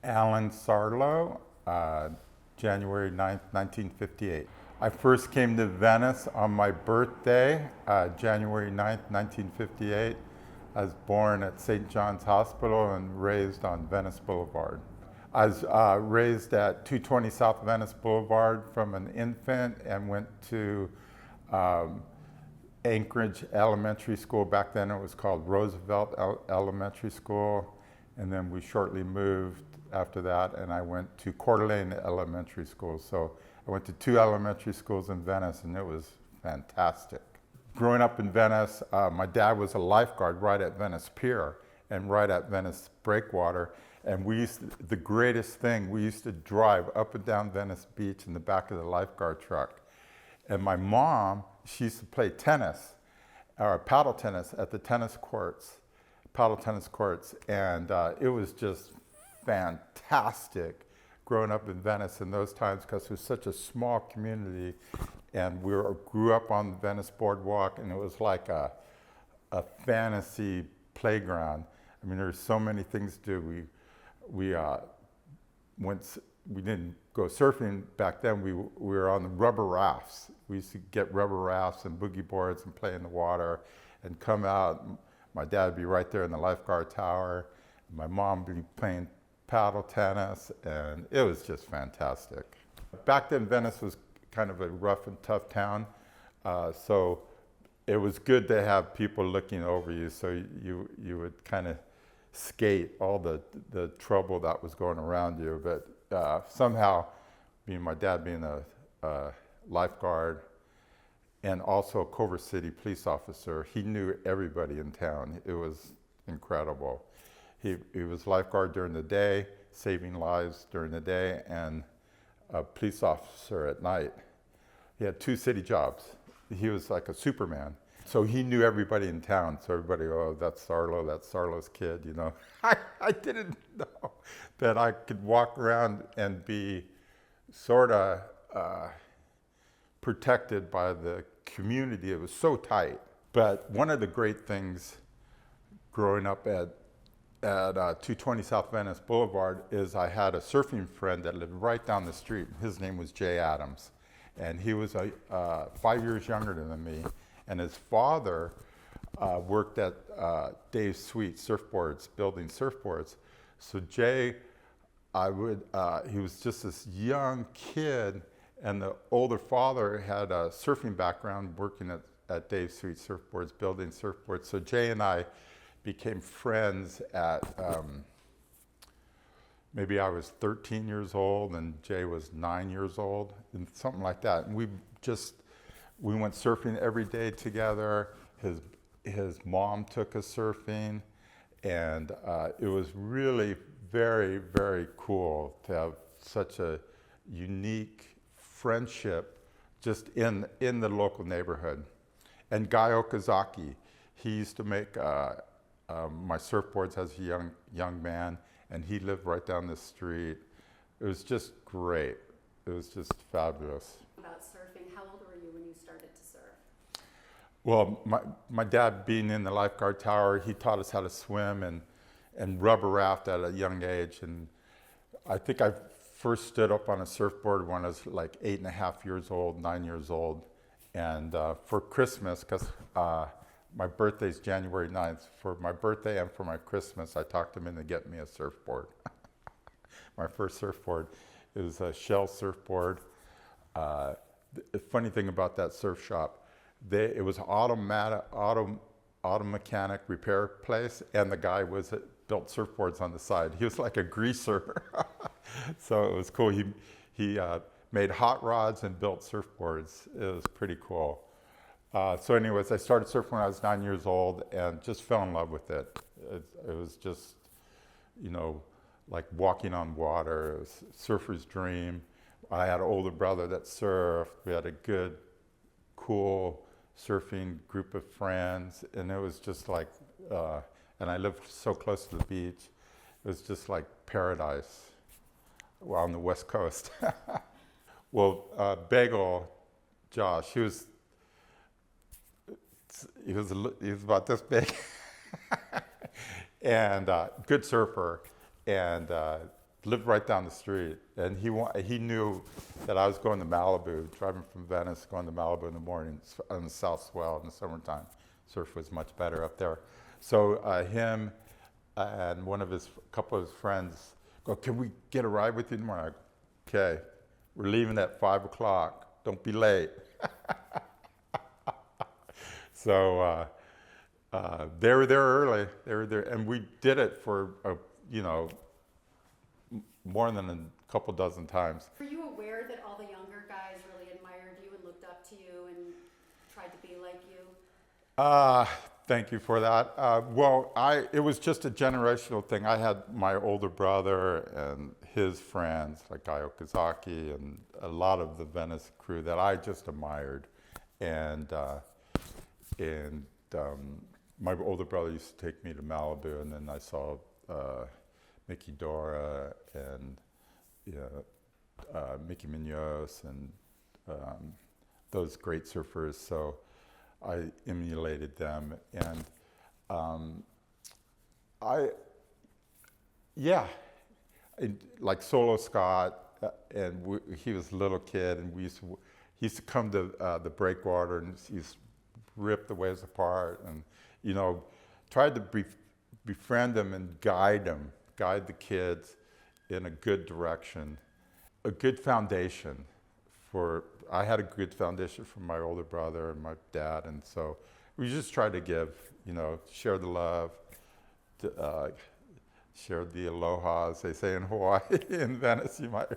Alan Sarlo, January 9th, 1958. I first came to Venice on my birthday, January 9th, 1958. I was born at St. John's Hospital and raised on Venice Boulevard. I was raised at 220 South Venice Boulevard from an infant and went to Anchorage Elementary School. Back then it was called Roosevelt Elementary School. And then we shortly moved after that, and I went to Coeur d'Alene Elementary School. So I went to 2 elementary schools in Venice, and it was fantastic. Growing up in Venice, my dad was a lifeguard right at Venice Pier and right at Venice Breakwater. And the greatest thing, we used to drive up and down Venice Beach in the back of the lifeguard truck. And my mom, she used to play tennis, or paddle tennis at the paddle tennis courts. And it was just fantastic growing up in Venice in those times, because it was such a small community. And we grew up on the Venice Boardwalk, and it was like a fantasy playground. I mean, there's so many things to do. We didn't go surfing back then. We were on the rubber rafts. We used to get rubber rafts and boogie boards and play in the water and come out. My dad would be right there in the lifeguard tower. My mom would be playing paddle tennis, and it was just fantastic. Back then, Venice was kind of a rough and tough town, so it was good to have people looking over you, so you would kind of skate all the trouble that was going around you. But somehow, my dad being a lifeguard and also a Culver City police officer, he knew everybody in town. It was incredible. He was lifeguard during the day, saving lives during the day, and a police officer at night. He had 2 city jobs. He was like a Superman. So he knew everybody in town. So everybody, oh, that's Sarlo's kid, you know. I didn't know that I could walk around and be sort of protected by the community. It was so tight. But one of the great things growing up at 220 South Venice Boulevard is I had a surfing friend that lived right down the street. His name was Jay Adams. And he was 5 years younger than me. And his father worked at Dave's Sweet Surfboards, building surfboards. So Jay, he was just this young kid, and the older father had a surfing background working at Dave's Sweet Surfboards, building surfboards. So Jay and I became friends at, maybe I was 13 years old and Jay was 9 years old, and something like that. And we went surfing every day together. His mom took us surfing, and it was really very, very cool to have such a unique friendship just in the local neighborhood. And Guy Okazaki, he used to make my surfboards as a young man, and he lived right down the street. It was just great. It was just fabulous. About surfing, how old were you when you started to surf? Well, my dad, being in the lifeguard tower, he taught us how to swim and rubber raft at a young age. And I think I first stood up on a surfboard when I was like 8.5 years old, 9 years old. And for Christmas, because my birthday's January 9th, for my birthday and for my Christmas, I talked him into getting me a surfboard. My first surfboard. It was a Shell surfboard. The funny thing about that surf shop, it was an auto mechanic repair place, and the guy built surfboards on the side. He was like a greaser. So it was cool. He made hot rods and built surfboards. It was pretty cool. So anyways, I started surfing when I was 9 years old and just fell in love with it. It was just, like walking on water. It was a surfer's dream. I had an older brother that surfed. We had a good, cool surfing group of friends, and it was just like, and I lived so close to the beach. It was just like paradise on the West Coast. Well, Bagel, Josh, he was about this big, and good surfer, and lived right down the street, and he knew that I was going to Malibu, driving from Venice, going to Malibu in the morning on the South Swell in the summertime. Surf was much better up there. So him and couple of his friends go, "Can we get a ride with you tomorrow?" I go, "Okay, we're leaving at 5 o'clock. Don't be late." So they were there early. They were there, and we did it for more than a couple dozen times. Were you aware that all the younger guys really admired you and looked up to you and tried to be like you? Thank you for that. It was just a generational thing. I had my older brother and his friends, like Guy Okazaki, and a lot of the Venice crew that I just admired. And my older brother used to take me to Malibu, and then I saw Mickey Dora and Mickey Munoz and those great surfers. So I emulated them, and like Solo Scott, and he was a little kid, and he used to come to the breakwater, and he used to rip the waves apart, and tried to befriend them and guide the kids in a good direction, a good foundation I had a good foundation from my older brother and my dad, and so we just tried to give, share the love, share the aloha, as they say in Hawaii. In Venice, you might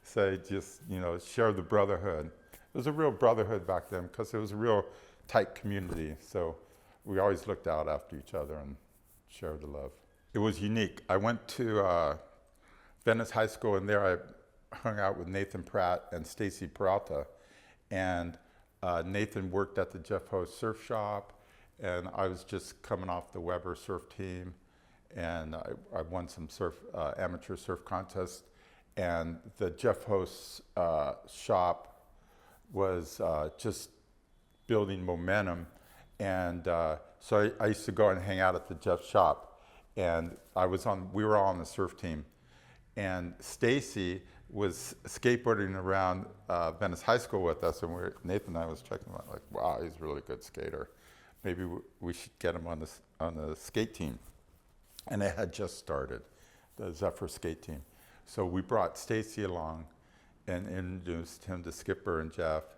say, just, share the brotherhood. It was a real brotherhood back then because it was a real tight community, so we always looked out after each other and shared the love. It was unique. I went to Venice High School, and there I hung out with Nathan Pratt and Stacy Peralta, and Nathan worked at the Jeff Ho surf shop, and I was just coming off the Weber surf team, and I won some amateur surf contests, and the Jeff Ho shop was just building momentum, and so I used to go and hang out at the Jeff shop, and we were all on the surf team, and Stacy was skateboarding around Venice High School with us, and Nathan and I was checking him out, like, wow, he's a really good skater. Maybe we should get him on the skate team. And it had just started, the Zephyr skate team. So we brought Stacy along and introduced him to Skipper and Jeff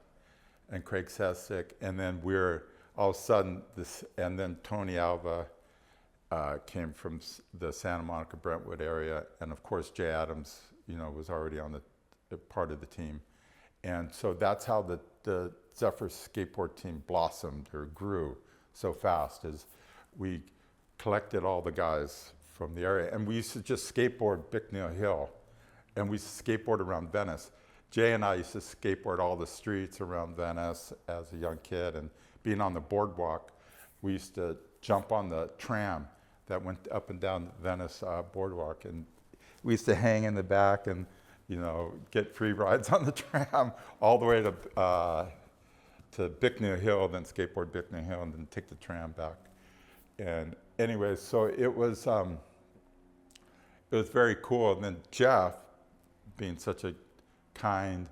and Craig Sestick, and then all of a sudden, and then Tony Alva came from the Santa Monica Brentwood area, and of course Jay Adams was already on the part of the team. And so that's how the Zephyr skateboard team blossomed or grew so fast, is we collected all the guys from the area. And we used to just skateboard Bicknell Hill, and we used to skateboard around Venice. Jay and I used to skateboard all the streets around Venice as a young kid, and being on the boardwalk, we used to jump on the tram that went up and down Venice boardwalk, and we used to hang in the back and get free rides on the tram all the way to Bicknell Hill, then skateboard Bicknell Hill, and then take the tram back. And anyway, so it was very cool. And then Jeff, being such a kind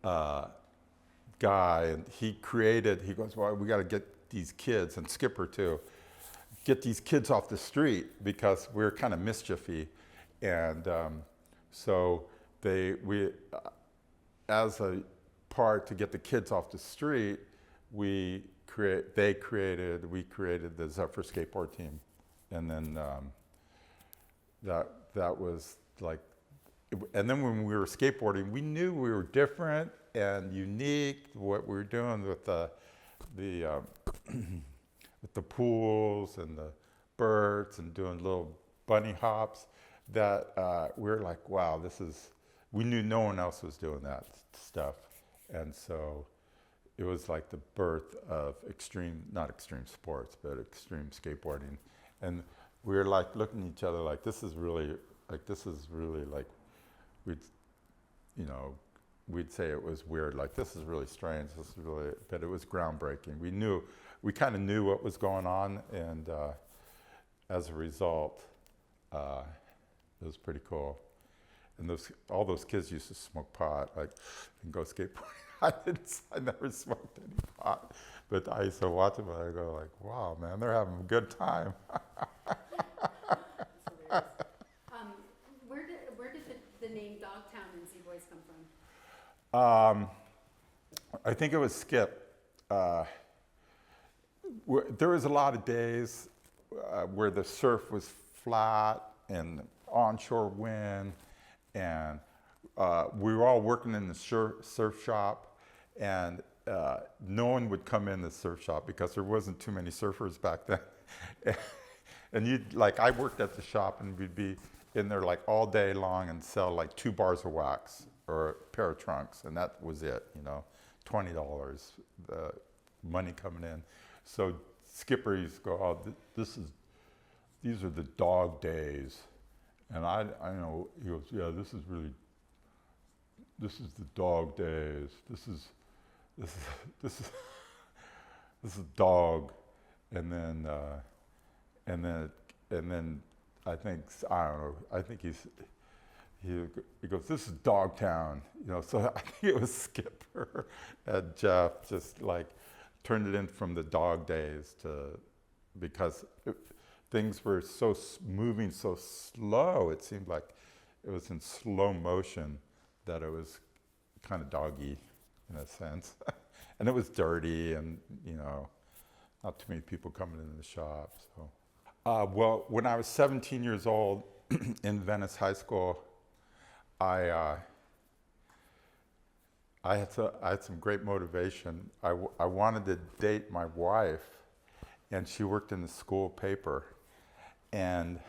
guy, and he goes, well, we got to get these kids, and Skipper too, get these kids off the street because we're kind of mischiefy. And so as a part to get the kids off the street, we created the Zephyr skateboard team, and then that was like, and then when we were skateboarding, we knew we were different and unique. What we were doing with the with the pools and the birds and doing little bunny hops, that we were like, wow, we knew no one else was doing that stuff. And so it was like the birth of not extreme sports, but extreme skateboarding. And we were like looking at each other like, this is really like, we'd say it was weird, like this is really strange, but it was groundbreaking. We kind of knew what was going on, and as a result, it was pretty cool. and all those kids used to smoke pot, like, and go skateboarding. I never smoked any pot, but I used to watch them and I go like, wow, man, they're having a good time. That's hilarious. Where did the name Dogtown and Z-Boys come from? I think it was Skip. There was a lot of days where the surf was flat and onshore wind, and we were all working in the surf shop, and no one would come in the surf shop because there wasn't too many surfers back then. And I worked at the shop, and we'd be in there like all day long and sell like 2 bars of wax or a pair of trunks, and that was it, $20, money coming in. So Skipper used to go, oh, these are the dog days. And I know, he goes, yeah, this is the dog days. This is dog. And then I think, I don't know, I think he goes, this is Dogtown, so I think it was Skipper and Jeff just like turned it in from the dog days because things were moving so slow, it seemed like it was in slow motion that it was kind of doggy in a sense. And it was dirty and, not too many people coming into the shop, so. Well, when I was 17 years old in Venice High School, I had some great motivation. I wanted to date my wife, and she worked in the school paper, and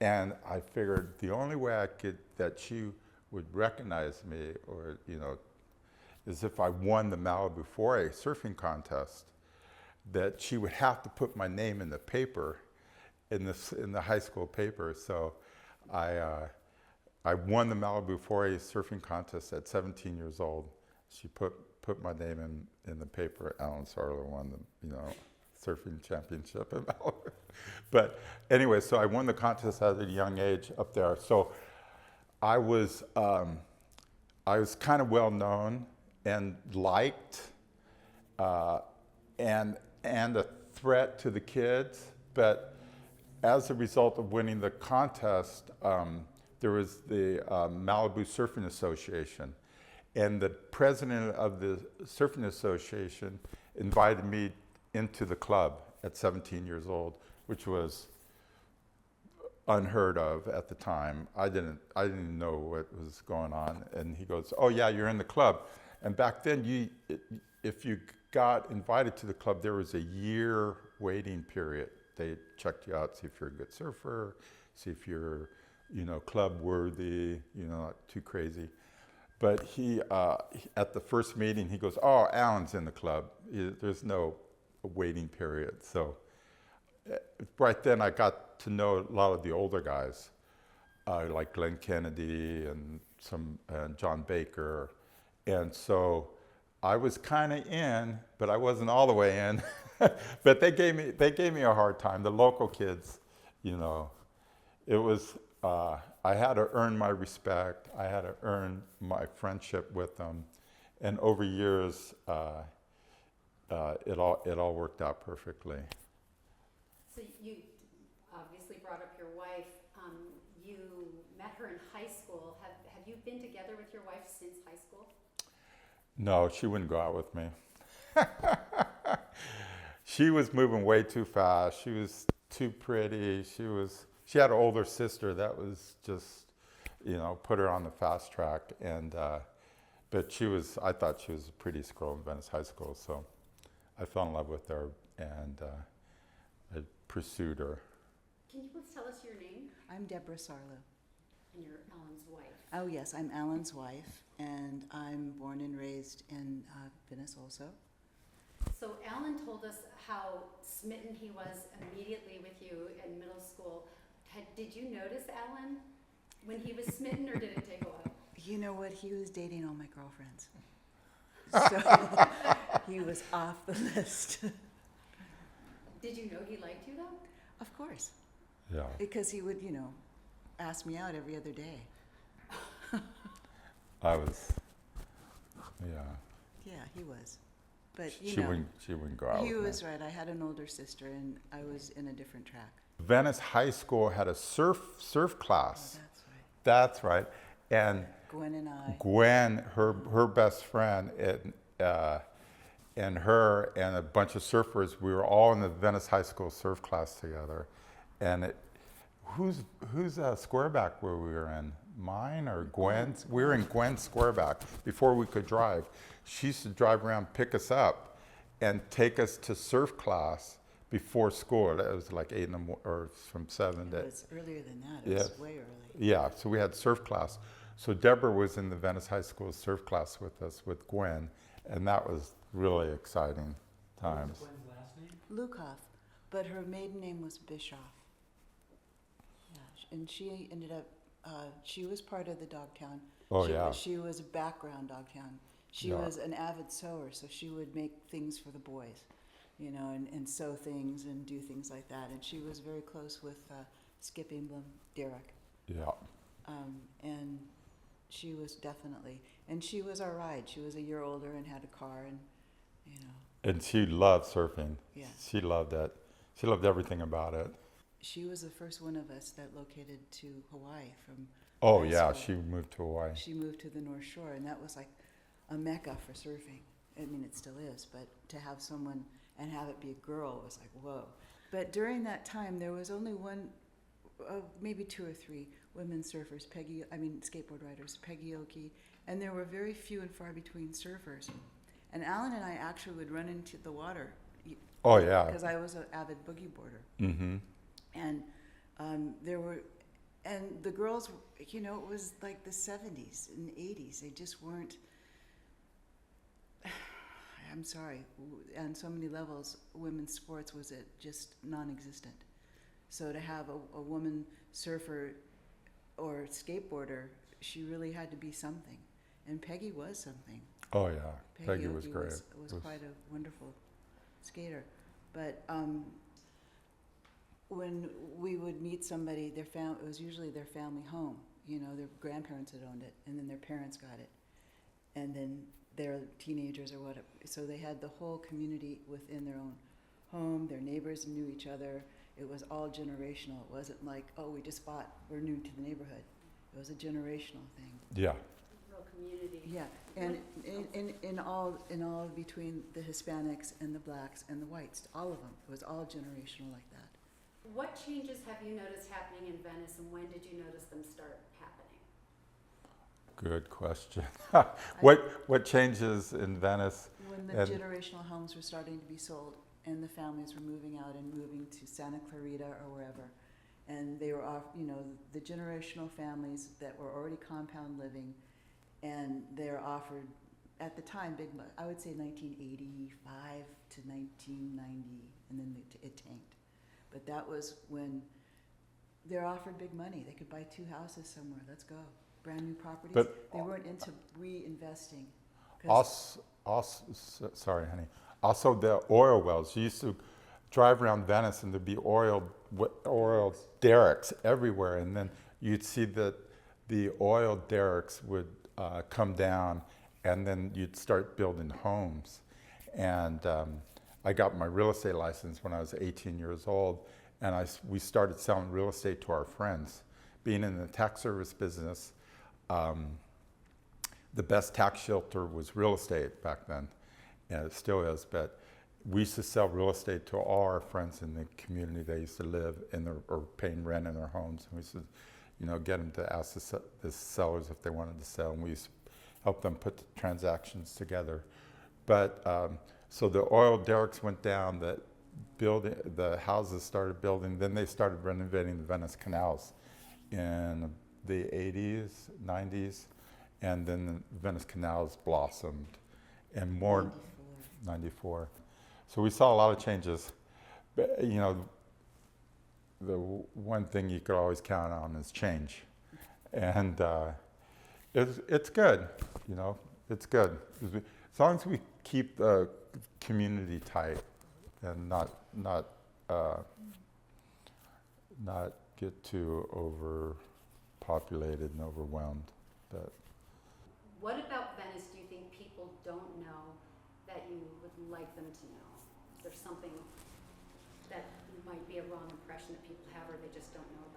and I figured the only way that she would recognize me, or is if I won the Malibu 4A surfing contest. That she would have to put my name in the paper, in the high school paper. So I won the Malibu 4A surfing contest at 17 years old. She put my name in the paper. Alan Sarlo won the surfing championship at Malibu. But anyway, so I won the contest at a young age up there. So I was kind of well known and liked, and a threat to the kids. But as a result of winning the contest, there was the Malibu Surfing Association. And the president of the Surfing Association invited me into the club at 17 years old, which was unheard of at the time. I didn't know what was going on. And he goes, oh yeah, you're in the club. And back then, if you got invited to the club, there was a year waiting period. They checked you out, see if you're a good surfer, see if you're, club worthy, not too crazy. But he, at the first meeting, he goes, oh, Alan's in the club. There's no waiting period. So right then I got to know a lot of the older guys, like Glenn Kennedy and John Baker. And so I was kind of in, but I wasn't all the way in. But they gave me a hard time. The local kids, it was, I had to earn my respect. I had to earn my friendship with them. And over years, it all worked out perfectly. So you obviously brought up your wife. You met her in high school. Have you been together with your wife since high school? No, she wouldn't go out with me. She was moving way too fast. She was too pretty. She had an older sister that was just, put her on the fast track. And but I thought she was the prettiest girl in Venice High School. So I fell in love with her, and I pursued her. Can you please tell us your name? I'm Deborah Sarlo. And you're Alan's wife. Oh yes, I'm Alan's wife, and I'm born and raised in Venice also. So Alan told us how smitten he was immediately with you in middle school. Did you notice Alan when he was smitten, or did it take a while? You know what? He was dating all my girlfriends. So he was off the list. Did you know he liked you though? Of course. Yeah. Because he would, asked me out every other day. I was, yeah. Yeah, he was. But, She wouldn't go out he with me. was right. I had an older sister, and I was in a different track. Venice High School had a surf Oh, class. that's right. That's right. And Gwen and I. Gwen, her best friend, and her and a bunch of surfers, we were all in the Venice High School surf class together. And whose squareback were we in? Mine or Gwen's? We were in Gwen's squareback before we could drive. She used to drive around, pick us up, and take us to surf class before school. It was like 8 in the morning, or from 7 to. It was earlier than that. It was way early. Yeah, so we had surf class. So Deborah was in the Venice High School surf class with us, with Gwen, and that was really exciting times. What was Gwen's last name? Lukoff, but her maiden name was Bischoff. Yeah, and she ended up, she was part of the Dogtown. Oh, yeah. She was a background Dogtown. She Yeah. was an avid sewer, so she would make things for the boys, and sew things and do things like that. And she was very close with Skip Ingram, Derek. Yeah. And she was definitely, and she was our ride. She was a year older and had a car, and And she loved surfing. Yeah. She loved it. She loved everything about it. she was the first one of us that located to Hawaii from. Oh, high yeah, school. she moved to Hawaii. She moved to the North Shore, and that was like a mecca for surfing. I mean, it still is, but to have someone and have it be a girl was like, whoa. But during that time, there was only one, maybe 2 or 3 women surfers, skateboard riders, Peggy Oki, and there were very few and far between surfers. And Alan and I actually would run into the water. Oh, yeah. Because I was an avid boogie boarder. Mm-hmm. And and the girls, it was like the 70s and 80s. They just weren't, I'm sorry, on so many levels, women's sports was just non-existent. So to have a woman surfer or skateboarder, she really had to be something. And Peggy was something. Oh, yeah. Peggy was Oki great. was quite a wonderful skater. But when we would meet somebody, it was usually their family home. Their grandparents had owned it, and then their parents got it. And then they're teenagers or whatever. So they had the whole community within their own home. Their neighbors knew each other. It was all generational. It wasn't like, oh, we just bought, we're new to the neighborhood. It was a generational thing. Yeah. Real community. Yeah, and in all between the Hispanics and the blacks and the whites, all of them, it was all generational like that. What changes have you noticed happening in Venice, and when did you notice them start happening? Good question. What changes in Venice? When the generational homes were starting to be sold and the families were moving out and moving to Santa Clarita or wherever, and they were off, the generational families that were already compound living, and they're offered, at the time, I would say 1985 to 1990, and then it tanked. But that was when they're offered big money. They could buy 2 houses somewhere. Let's go. Brand new properties. But they weren't into reinvesting. Sorry, honey. Also, the oil wells. You used to drive around Venice, and there'd be oil derricks everywhere, and then you'd see that the oil derricks would come down, and then you'd start building homes. And I got my real estate license when I was 18 years old, and we started selling real estate to our friends. Being in the tax service business, the best tax shelter was real estate back then, and it still is, but we used to sell real estate to all our friends in the community. They used to live or paying rent in their homes, and we used to, get them to ask the sellers if they wanted to sell, and we used to help them put the transactions together. But so the oil derricks went down, the houses started building, then they started renovating the Venice canals in the 80s, 90s, and then the Venice canals blossomed, and more, 94. So we saw a lot of changes. But, the one thing you could always count on is change. And it's good, it's good. As long as we keep the community tight and not get too over populated and overwhelmed. But What about Venice do you think people don't know that you would like them to know? Is there something that might be a wrong impression that people have or they just don't know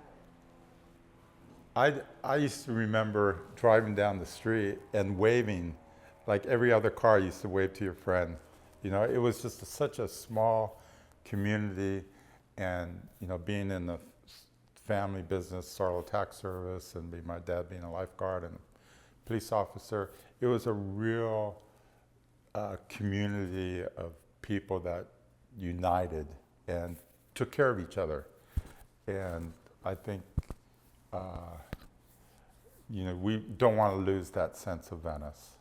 about it? I used to remember driving down the street and waving, like every other car used to wave to your friend. You know, it was just such a small community, and you know, being in the family business, Sarlo tax service, and my dad being a lifeguard and a police officer, it was a real community of people that united and took care of each other. And I think, you know, we don't want to lose that sense of Venice.